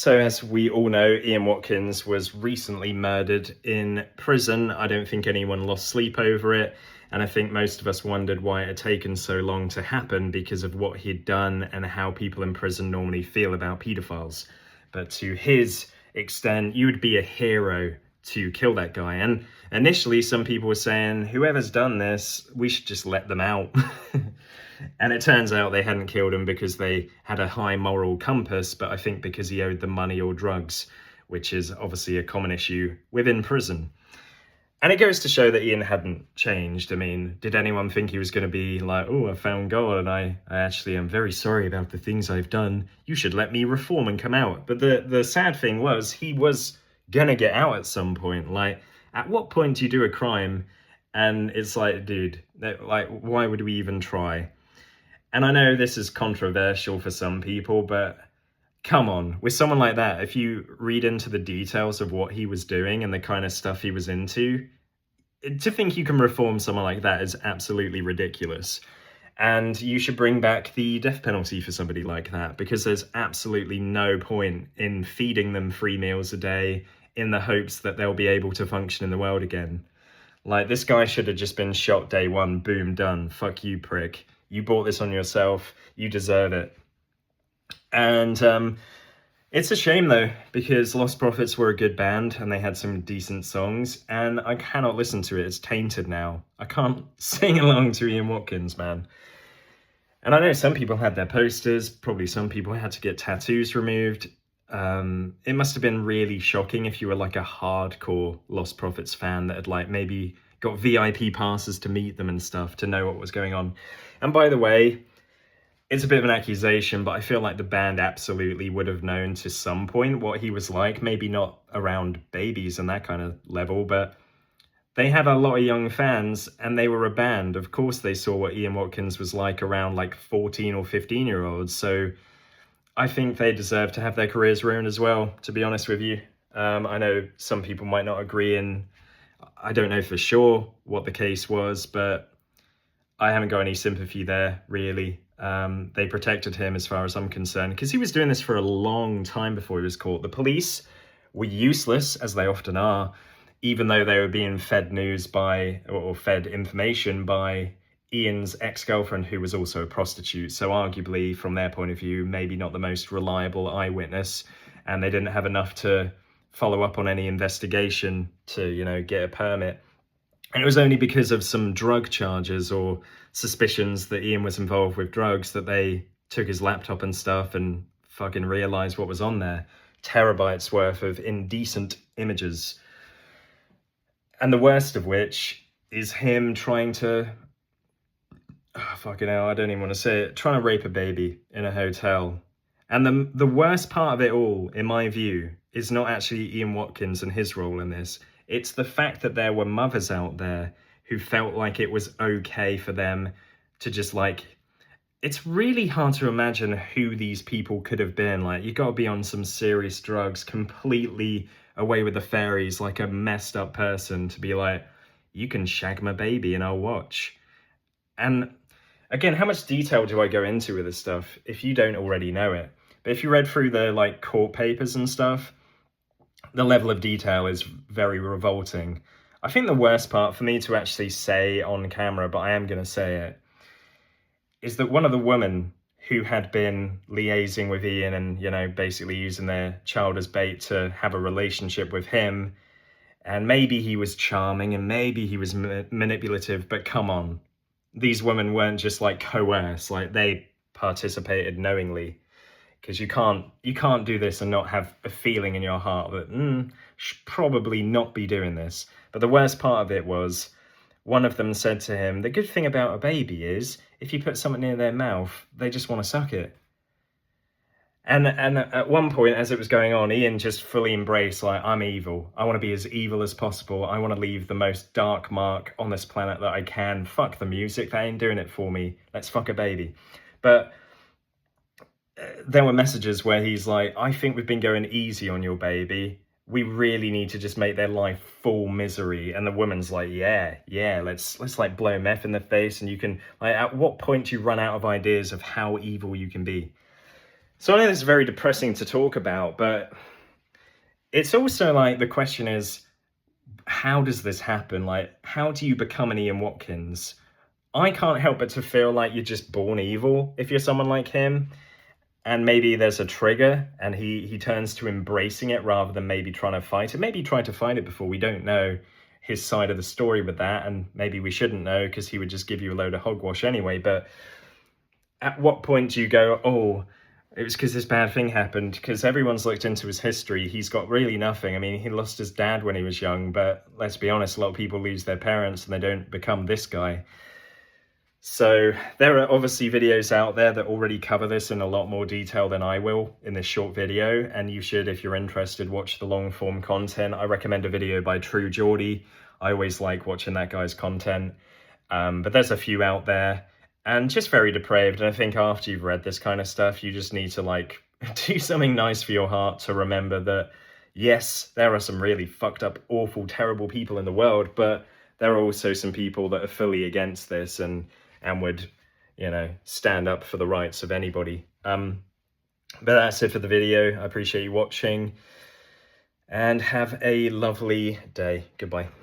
So, as we all know, Ian Watkins was recently murdered in prison. I don't think anyone lost sleep over it. And I think most of us wondered why it had taken so long to happen because of what he'd done and how people in prison normally feel about paedophiles. But to his extent, you would be a hero to kill that guy. And initially, some people were saying, whoever's done this, we should just let them out. And it turns out they hadn't killed him because they had a high moral compass, but I think because he owed them money or drugs, which is obviously a common issue within prison. And it goes to show that Ian hadn't changed. I mean, did anyone think he was going to be like, oh, I found God and I actually am very sorry about the things I've done. You should let me reform and come out. But the sad thing was he was going to get out at some point. Like, at what point do you do a crime? And it's like, dude, like, why would we even try? And I know this is controversial for some people, but come on, with someone like that, if you read into the details of what he was doing and the kind of stuff he was into, to think you can reform someone like that is absolutely ridiculous. And you should bring back the death penalty for somebody like that, because there's absolutely no point in feeding them 3 meals a day in the hopes that they'll be able to function in the world again. Like, this guy should have just been shot day one, boom, done. Fuck you, prick. You bought this on yourself. You deserve it. And it's a shame, though, because Lost Prophets were a good band and they had some decent songs, and I cannot listen to it. It's tainted now. I can't sing along to Ian Watkins, man. And I know some people had their posters. Probably some people had to get tattoos removed. It must have been really shocking if you were like a hardcore Lost Prophets fan that had like maybe got VIP passes to meet them and stuff to know what was going on. And by the way, it's a bit of an accusation, but I feel like the band absolutely would have known to some point what he was like. Maybe not around babies and that kind of level, but they had a lot of young fans and they were a band. Of course, they saw what Ian Watkins was like around like 14 or 15-year-olds. So I think they deserve to have their careers ruined as well, to be honest with you. I know some people might not agree, and I don't know for sure what the case was, but I haven't got any sympathy there, really. They protected him as far as I'm concerned, because he was doing this for a long time before he was caught. The police were useless, as they often are, even though they were being fed news by, or fed information by Ian's ex-girlfriend, who was also a prostitute. So arguably, from their point of view, maybe not the most reliable eyewitness, and they didn't have enough to follow up on any investigation to, you know, get a permit. And it was only because of some drug charges or suspicions that Ian was involved with drugs that they took his laptop and stuff and fucking realized what was on there. Terabytes worth of indecent images. And the worst of which is him trying to, fucking hell, I don't even want to say it, trying to rape a baby in a hotel. And the worst part of it all, in my view, is not actually Ian Watkins and his role in this. It's the fact that there were mothers out there who felt like it was okay for them to just like, it's really hard to imagine who these people could have been. Like, you got to be on some serious drugs, completely away with the fairies, like a messed up person to be like, you can shag my baby and I'll watch. And again, how much detail do I go into with this stuff if you don't already know it? But if you read through the like court papers and stuff, the level of detail is very revolting. I think the worst part for me to actually say on camera, but I am going to say it, is that one of the women who had been liaising with Ian and, you know, basically using their child as bait to have a relationship with him, and maybe he was charming and maybe he was manipulative, but come on. These women weren't just like coerced, like they participated knowingly. Because you can't do this and not have a feeling in your heart that should probably not be doing this. But the worst part of it was one of them said to him, the good thing about a baby is if you put something near their mouth, they just want to suck it. And at one point, as it was going on, Ian just fully embraced, like, I'm evil. I want to be as evil as possible. I want to leave the most dark mark on this planet that I can. Fuck the music. That ain't doing it for me. Let's fuck a baby. But there were messages where he's like, I think we've been going easy on your baby. We really need to just make their life full misery. And the woman's like, yeah, let's like blow meth in the face. And you can, like, at what point do you run out of ideas of how evil you can be? So I know this is very depressing to talk about, but it's also like the question is, how does this happen? Like, how do you become an Ian Watkins? I can't help but to feel like you're just born evil if you're someone like him. And maybe there's a trigger and he turns to embracing it rather than maybe trying to fight it. Maybe he tried to fight it before. We don't know his side of the story with that. And maybe we shouldn't know because he would just give you a load of hogwash anyway. But at what point do you go, oh, it was because this bad thing happened? Because everyone's looked into his history. He's got really nothing. I mean, he lost his dad when he was young, but let's be honest, a lot of people lose their parents and they don't become this guy. So there are obviously videos out there that already cover this in a lot more detail than I will in this short video. And you should, if you're interested, watch the long form content. I recommend a video by True Geordie. I always like watching that guy's content. But there's a few out there and just very depraved. And I think after you've read this kind of stuff, you just need to like do something nice for your heart to remember that, yes, there are some really fucked up, awful, terrible people in the world, but there are also some people that are fully against this and would, you know, stand up for the rights of anybody. But that's it for the video. I appreciate you watching and have a lovely day. Goodbye.